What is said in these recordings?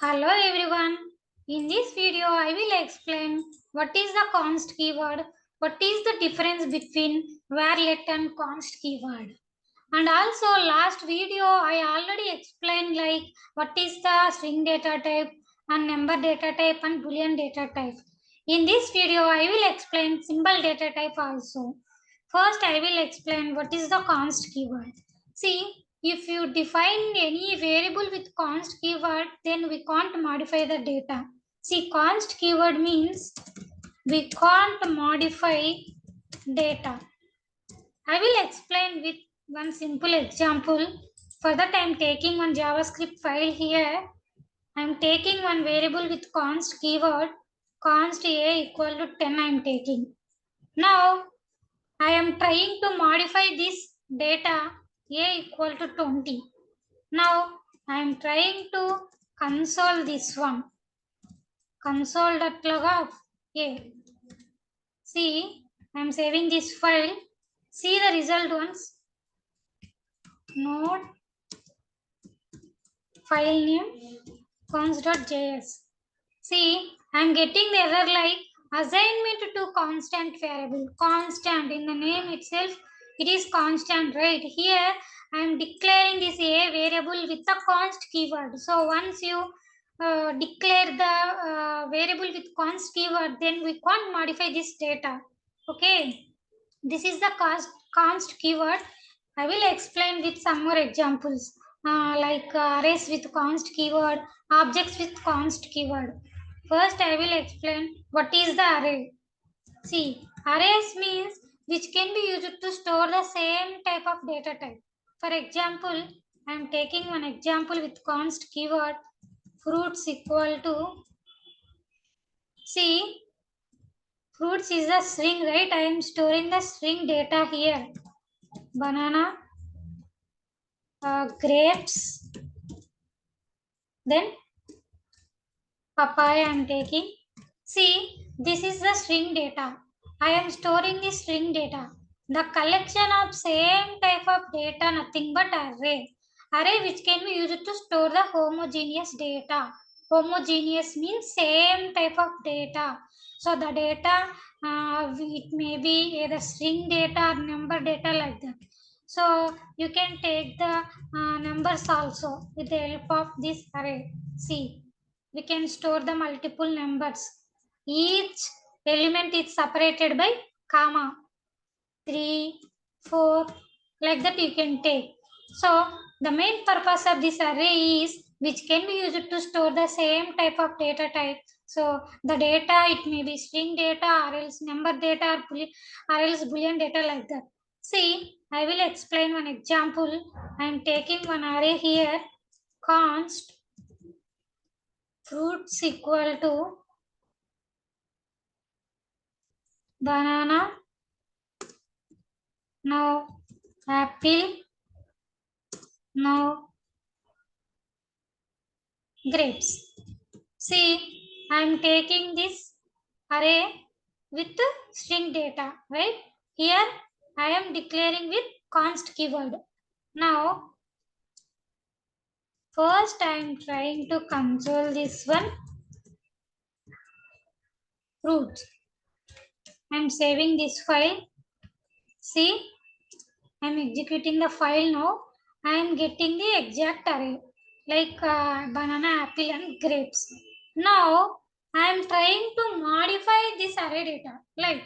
Hello everyone. In this video, I will explain what is the const keyword, what is the difference between varlet and const keyword. And also last video, I already explained like what is the string data type and number data type and boolean data type. In this video, I will explain symbol data type also. First, I will explain what is the const keyword. See, if you define any variable with const keyword, then we can't modify the data. See, const keyword means we can't modify data. I will explain with one simple example. For that, I am taking one JavaScript file here. I am taking one variable with const keyword, const a equal to 10 I am taking. Now, I am trying to modify this data a equal to 20. Now I am trying to console this one. Console.log of a. See, I am saving this file. See the result once. Node file name const.js. See, I am getting the error like assignment to constant variable. Constant in the name itself, it is constant, right? Here I am declaring this a variable with the const keyword. So once you declare the variable with const keyword, then we can't modify this data. Okay, this is the const keyword. I will explain with some more examples like arrays with const keyword, objects with const keyword. First, I will explain what is the array. See, arrays means which can be used to store the same type of data type. For example, I am taking one example with const keyword fruits equal to, see, fruits is a string, right? I am storing the string data here. Banana, grapes, then papaya I am taking. See, this is the string data. I am storing the string data. The collection of same type of data, nothing but array. Array which can be used to store the homogeneous data. Homogeneous means same type of data. So the data, it may be either string data or number data like that. So you can take the numbers also with the help of this array. See, we can store the multiple numbers. Each element is separated by comma. 3, 4, like that you can take. So the main purpose of this array is which can be used to store the same type of data type. So the data, it may be string data or else number data or else boolean data like that. See, I will explain one example. I am taking one array here, const fruits equal to banana, now apple, now grapes. See, I am taking this array with string data, right? Here I am declaring with const keyword. Now first I am trying to console this one fruit. I am saving this file. See, I am executing the file now. I am getting the exact array like banana, apple and grapes. Now I am trying to modify this array data like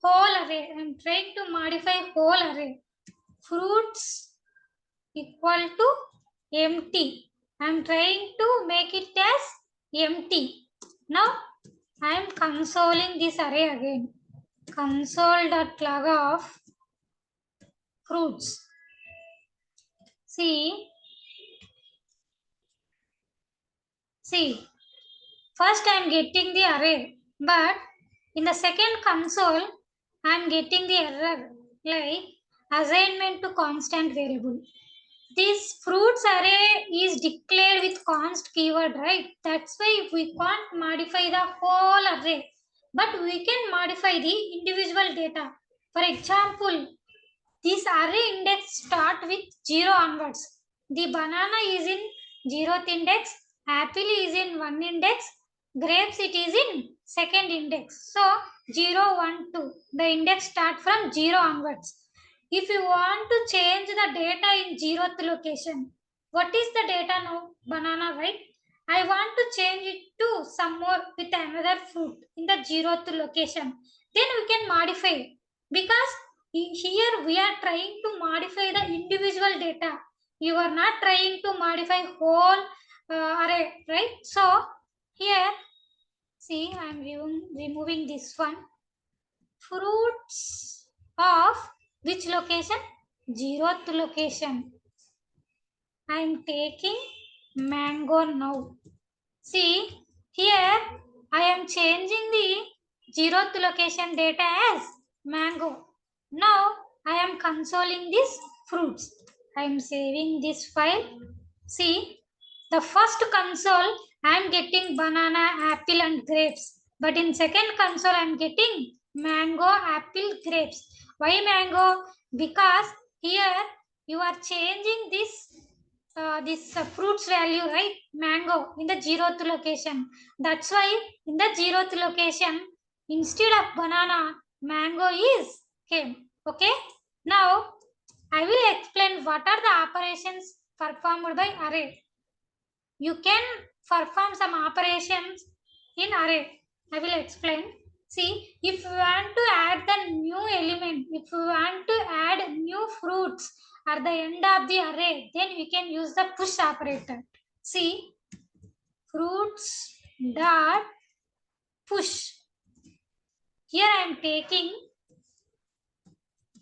whole array. I am trying to modify whole array. Fruits equal to empty. I am trying to make it as empty. Now I am consoling this array again. Console.log of fruits. See, first I am getting the array, but in the second console, I am getting the error like assignment to constant variable. This fruits array is declared with const keyword, right? That's why we can't modify the whole array, but we can modify the individual data. For example, this array index start with 0 onwards. The banana is in 0th index Apple is in one index, grapes it is in second index. So 0, 1, 2. The index start from 0 onwards. If you want to change the data in 0th location, what is the data now? Banana, right? I want to change it to some more with another fruit in the 0th location. Then we can modify, because here we are trying to modify the individual data. You are not trying to modify whole array, right? So here, see, I am removing this one. Fruits of which location? 0th location. I am taking mango now. See, here I am changing the 0th location data as mango. Now I am consoling these fruits. I am saving this file. See, the first console I am getting banana, apple and grapes. But in second console I am getting mango, apple, grapes. Why mango? Because here you are changing this fruits value, right? Mango in the 0th location. That's why in the 0th location, instead of banana, mango is came. Okay. Now I will explain what are the operations performed by array. You can perform some operations in array. I will explain. See, if you want to add the new element, if you want to add new fruits at the end of the array, then we can use the push operator. See, fruits dot push. Here I am taking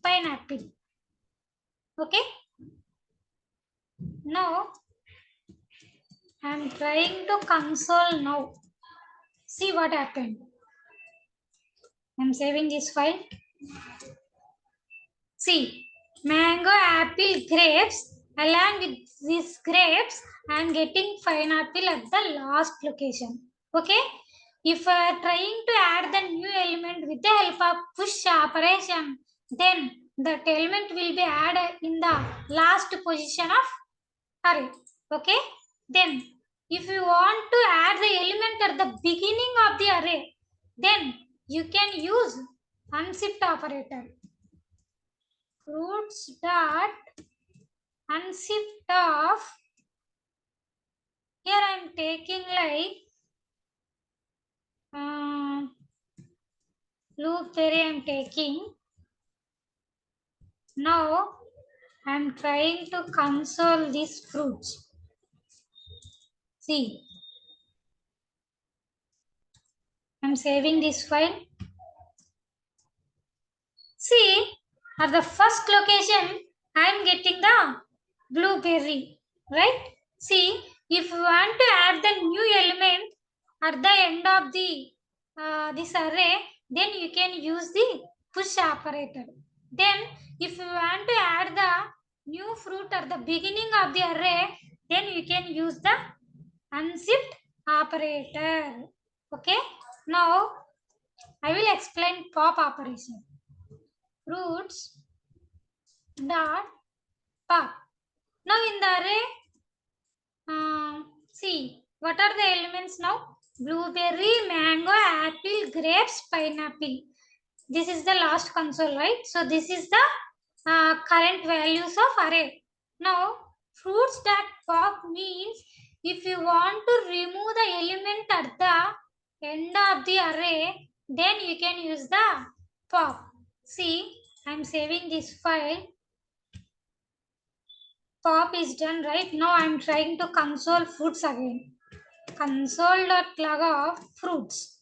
pineapple. Okay. Now I am trying to console now. See what happened. I am saving this file. See, mango, apple, grapes. Along with these grapes, I am getting pineapple at the last location. Okay. If I am trying to add the new element with the help of push operation, then that element will be added in the last position of array. Okay. Then, if you want to add the element at the beginning of the array, then you can use unshift operator. Fruits dot unshift of. Here I am taking like blueberry. I am taking. Now I am trying to console these fruits. See, I am saving this file. See, at the first location, I am getting the blueberry, right? See, if you want to add the new element at the end of the this array, then you can use the push operator. Then, if you want to add the new fruit at the beginning of the array, then you can use the unshift operator. Okay. Now, I will explain pop operation. Fruits dot pop. Now in the array, see what are the elements now? Blueberry, mango, apple, grapes, pineapple. This is the last console, right? So this is the current values of array. Now fruits dot pop means if you want to remove the element at the end of the array, then you can use the pop. See, I am saving this file. Pop is done, right? Now I am trying to console fruits again. Console.log of fruits.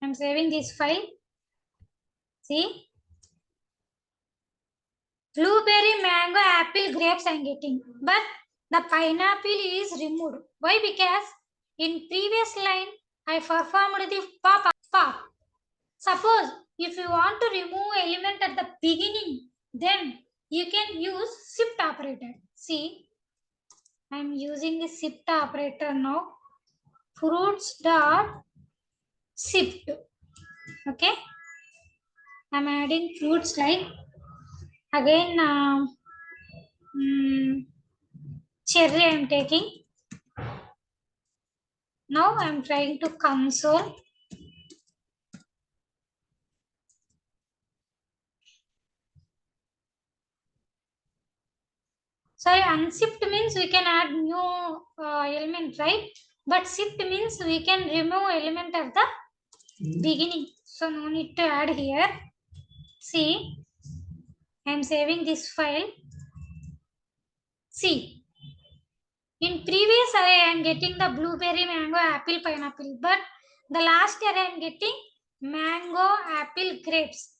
I am saving this file. See? Blueberry, mango, apple, grapes I am getting. But the pineapple is removed. Why? Because in previous line I performed the pop. Suppose if you want to remove element at the beginning, then you can use shift operator. See? I am using the shift operator now. Fruits dot shift. Okay. I am adding fruits like again cherry I am taking. Now I am trying to console. Sorry, unshift means we can add new element, right? But shift means we can remove element at the beginning. So no need to add here. See, I am saving this file. See, in previous array I am getting the blueberry, mango, apple, pineapple. But the last array I am getting mango, apple, grapes.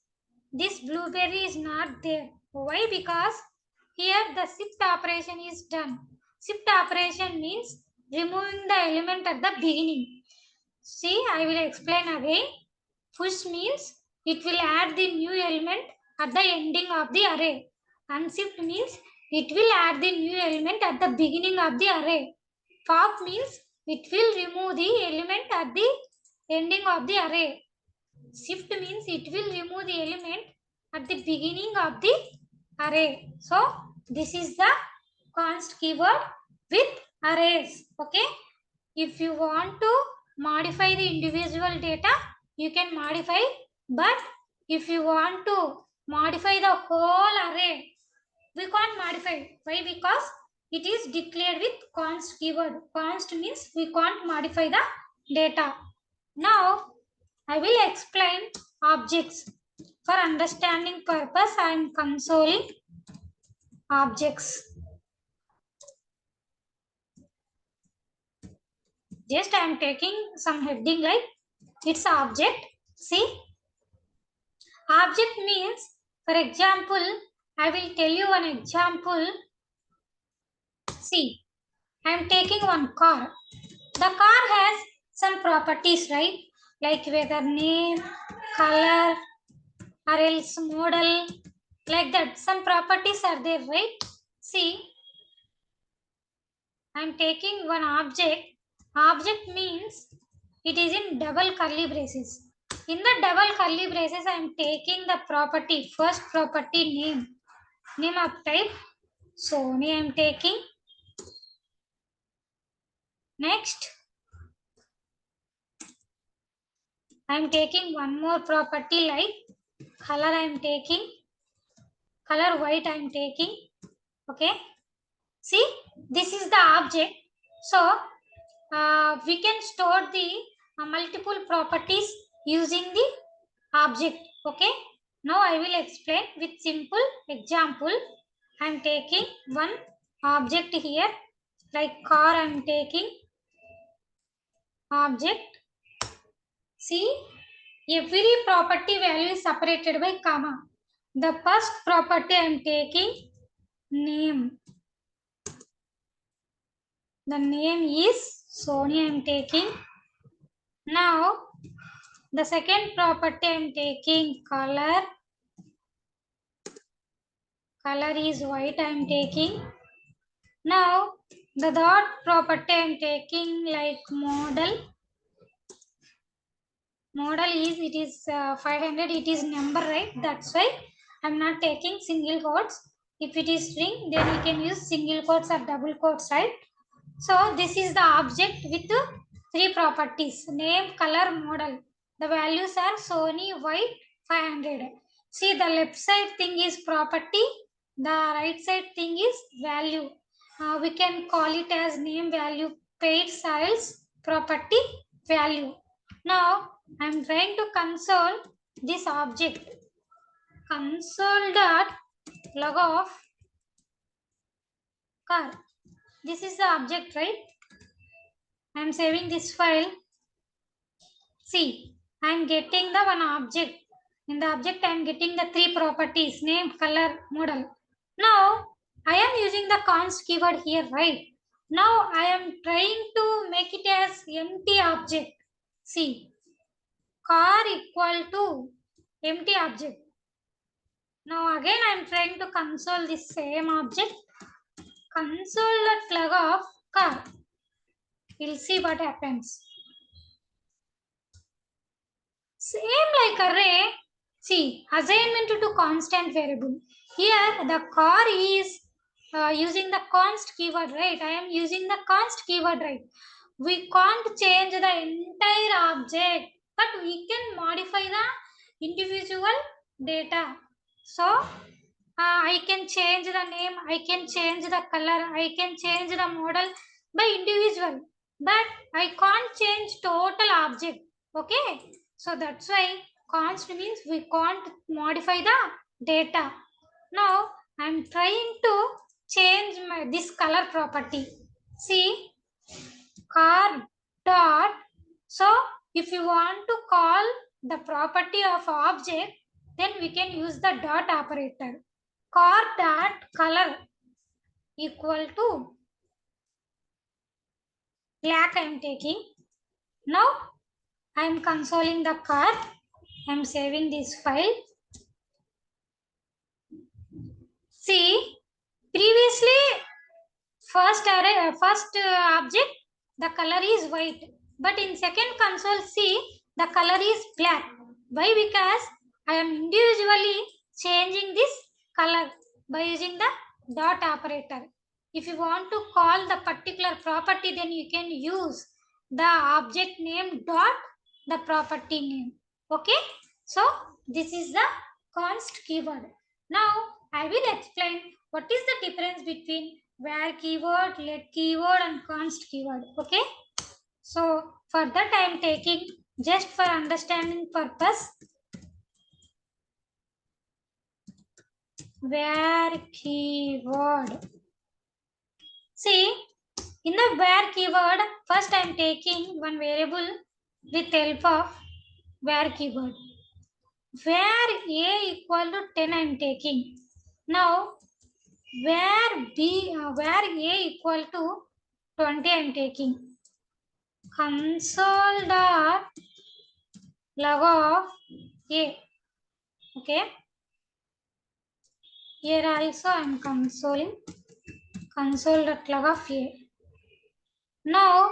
This blueberry is not there. Why? Because here the shift operation is done. Shift operation means removing the element at the beginning. See, I will explain again. Push means it will add the new element at the ending of the array. Unshift means it will add the new element at the beginning of the array. Pop means it will remove the element at the ending of the array. Shift means it will remove the element at the beginning of the array. So this is the const keyword with arrays. Okay. If you want to modify the individual data, you can modify. But if you want to modify the whole array, we can't modify. Why? Because it is declared with const keyword. Const means we can't modify the data. Now I will explain objects. For understanding purpose, I am consoling objects. Just I am taking some heading like it's object. See, object means, for example, I will tell you one example. See, I am taking one car. The car has some properties, right? Like whether name, color, or else model, like that. Some properties are there, right? See, I am taking one object. Object means it is in double curly braces. In the double curly braces, I am taking the property, first property name of type Sony I am taking. Next, I am taking one more property like color I am taking, color white I am taking. Okay. See, this is the object. So, we can store the multiple properties using the object. Okay. Now I will explain with simple example. I am taking one object here like car. I am taking object. See, every property value is separated by comma. The first property I am taking name. The name is Sony I am taking. Now the second property I am taking color. Color is white I am taking. Now the third property I am taking like model. Model is it is 500. It is number, right? That's why I am not taking single quotes. If it is string, then you can use single quotes or double quotes, right? So this is the object with three properties: name, color, model. The values are Sony white 500. See, the left side thing is property, the right side thing is value. We can call it as name value paid sales property value. Now I am trying to console this object. Console dot log of car. This is the object, right? I am saving this file. See, I am getting the one object. In the object, I am getting the three properties: name, color, model. Now, I am using the const keyword here, right? Now, I am trying to make it as empty object. See, car equal to empty object. Now, again, I am trying to console this same object. Console.log of car. We'll see what happens. Same like array. See, assignment to constant variable. Here the car is using the const keyword, right? I am using the const keyword, right? we can't change the entire object, but we can modify the individual data. So I can change the name, I can change the color, I can change the model by individual, but I can't change total object. Okay, so that's why const means we can't modify the data. Now I'm trying to change this color property. See, car dot. So if you want to call the property of object, then we can use the dot operator. Car dot color equal to black I am taking. Now I am consoling the car. I am saving this file. See, previously first object the color is white, but in second console see the color is black. Why? Because I am individually changing this color by using the dot operator. If you want to call the particular property, then you can use the object name dot the property name. Okay, so this is the const keyword. Now I will explain what is the difference between where keyword, let keyword and const keyword. Okay, so for that I am taking just for understanding purpose where keyword. See, in the where keyword, first I am taking one variable with help of where keyword. Where a equal to 10 I am taking. Now where a equal to 20 I am taking. Console dot log of a. Okay, here also I am consoling console dot log of a. Now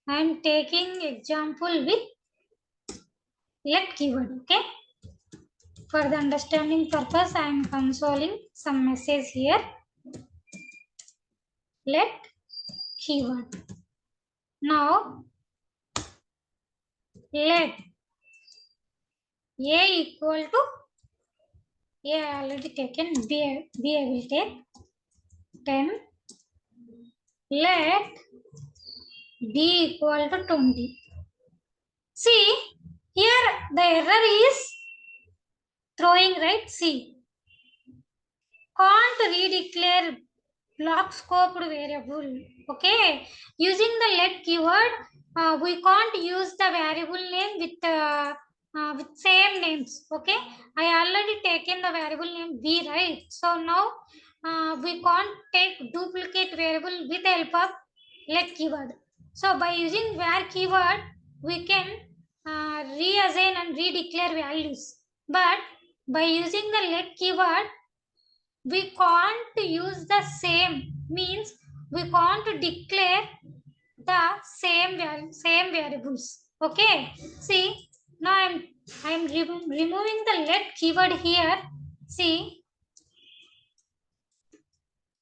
I am taking example with let keyword. Okay, for the understanding purpose I am consoling some message here. Let keyword. Now let a equal to a already taken, b I will take 10. Let b equal to 20. See, here the error is throwing, right? See, can't redeclare block scoped variable. Okay, using the let keyword, we can't use the variable name with same names. Okay, I already taken the variable name b, right? So now we can't take duplicate variable with the help of let keyword. So by using where keyword, we can reassign and redeclare values. But by using the let keyword, we can't use the same, means we can't declare the same variables. Okay, see, now I'm removing the let keyword here. See,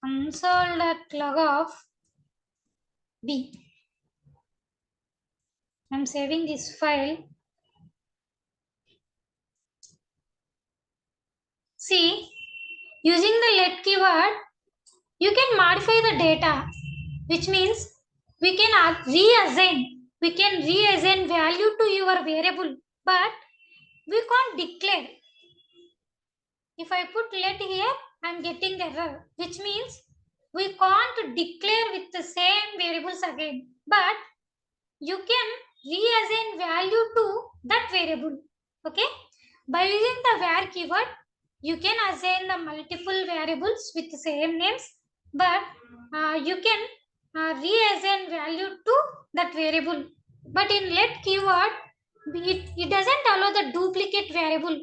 console.log of b. I'm saving this file. See, using the let keyword, you can modify the data, which means we can reassign value to your variable, but we can't declare. If I put let here, I'm getting error, which means we can't declare with the same variables again, but you can reassign value to that variable. Okay, by using the where keyword, you can assign the multiple variables with the same names, but you can reassign value to that variable. But in let keyword, it doesn't allow the duplicate variable.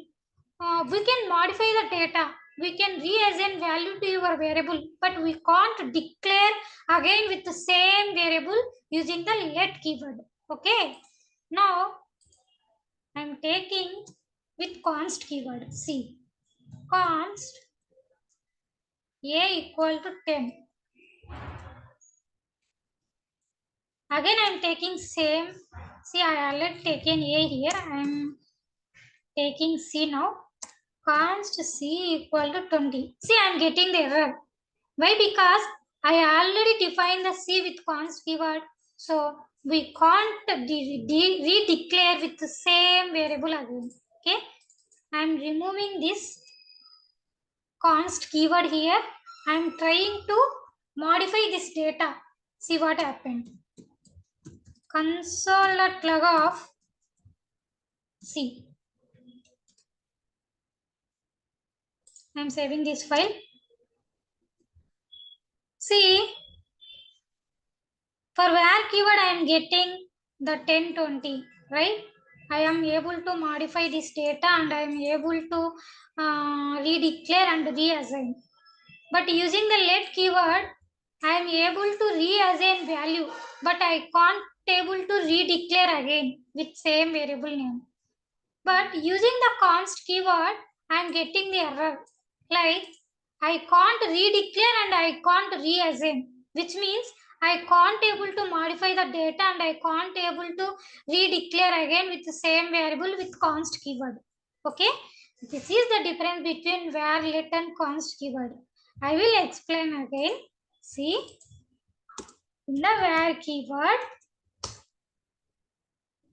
We can modify the data, we can reassign value to your variable, but we can't declare again with the same variable using the let keyword. Okay, now I'm taking with const keyword. See, const a equal to 10. Again I am taking same. See, I already taken A here. I am taking C now. Const C equal to 20. See, I am getting the error. Why? Because I already defined the C with const keyword. So we can't redeclare with the same variable again. Okay. I am removing this const keyword here. I am trying to modify this data. See what happened. Console.log of C. I am saving this file. See, for where keyword I am getting the 1020, right? I am able to modify this data and I am able to redeclare and reassign. But using the let keyword, I am able to reassign value, but I can't able to redeclare again with same variable name. But using the const keyword, I am getting the error. Like I can't redeclare and I can't reassign, which means I can't able to modify the data and I can't able to redeclare again with the same variable with const keyword. Okay, this is the difference between var, let and const keyword. I will explain again. See, in the var keyword,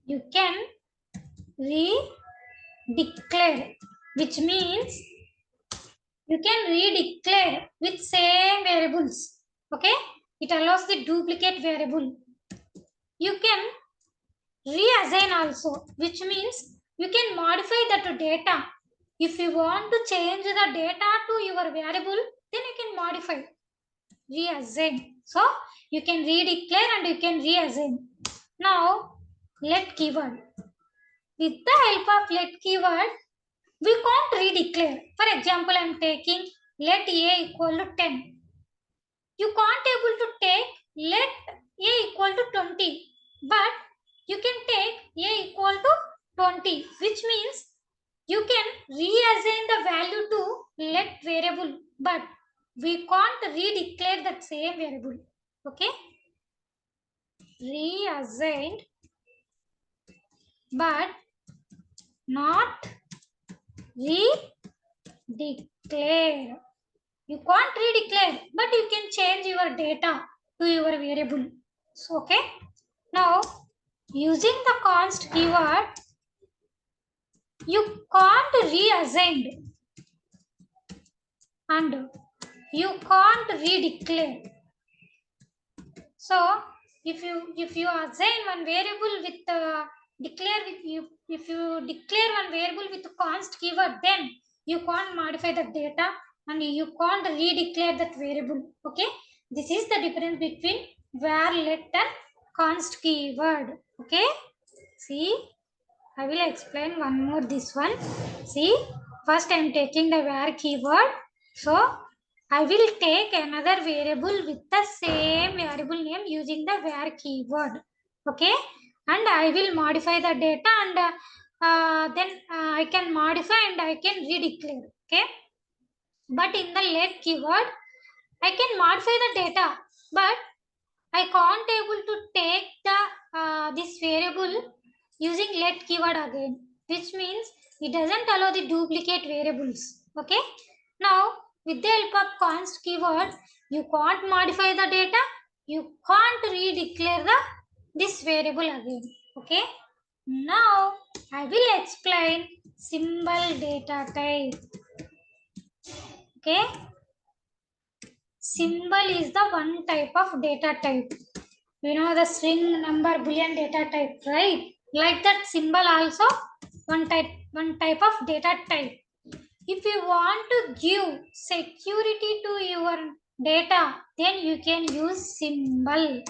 you can redeclare, which means you can redeclare with same variables. Okay, it allows the duplicate variable. You can reassign also, which means you can modify that data. If you want to change the data to your variable, then you can modify, reassign. So you can redeclare and you can reassign. Now let keyword. With the help of let keyword, we can't redeclare. For example, I am taking let a equal to 10. You can't able to take let a equal to 20, but you can take a equal to 20, which means you can reassign the value to let variable, but we can't redeclare that same variable. Okay, reassigned but not redeclare. You can't redeclare, but you can change your data to your variable. So, okay. Now, using the const keyword, you can't reassign and you can't redeclare. So, if you assign one variable with declare with you, if you declare one variable with const keyword, then you can't modify the data and you can't redeclare that variable. Okay, this is the difference between var, let and const keyword. Okay, see, I will explain one more this one. See, first I am taking the var keyword. So I will take another variable with the same variable name using the var keyword. Okay, and I will modify the data and then I can modify and I can redeclare. Okay, but in the let keyword, I can modify the data, but I can't able to take the this variable using let keyword again, which means it doesn't allow the duplicate variables. Okay, now with the help of const keyword, you can't modify the data, you can't redeclare the this variable again. Okay, now I will explain symbol data type. Okay, symbol is the one type of data type. You know the string, number, boolean data type, right? Like that, symbol also one type of data type. If you want to give security to your data, then you can use symbol.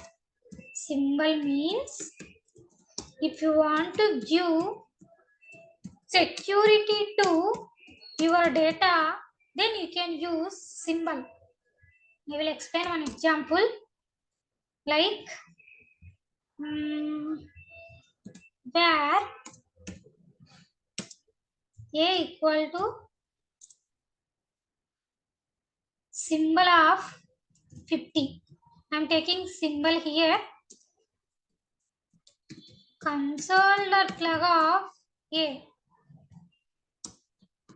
Symbol means if you want to give security to your data, then you can use symbol. I will explain one example. Like where a equal to symbol of 50. I am taking symbol here. console.log of A.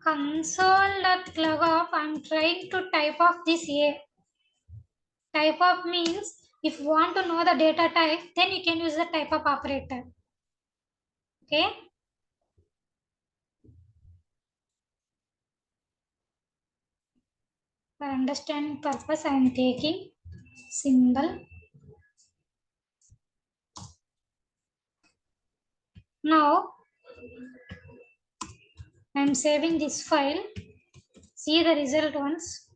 Console.log of, I'm trying to type of this A. Type of means if you want to know the data type, then you can use the type of operator. Okay. For understanding purpose, I am taking symbol. Now, I am saving this file. See the result once.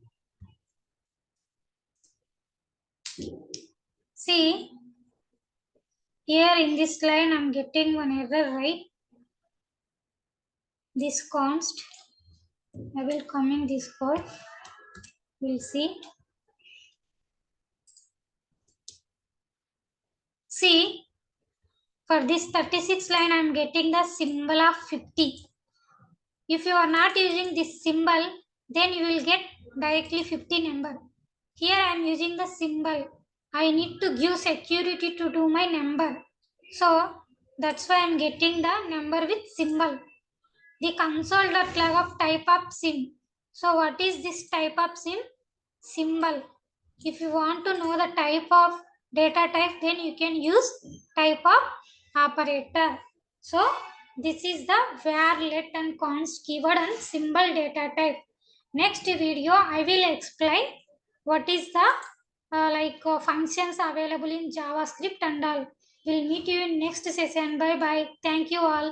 See, here in this line, I am getting one error, right? This const. I will comment this code. We'll see. See, for this 36 line, I am getting the symbol of 50. If you are not using this symbol, then you will get directly 50 number. Here I am using the symbol. I need to give security to do my number. So that's why I am getting the number with symbol. The console.log of type of sim. So what is this type of sim? Symbol. If you want to know the type of data type, then you can use type of operator. So this is the var, let and const keyword and symbol data type. Next video I will explain what is the functions available in JavaScript and all. We'll meet you in next session. Bye bye. Thank you all.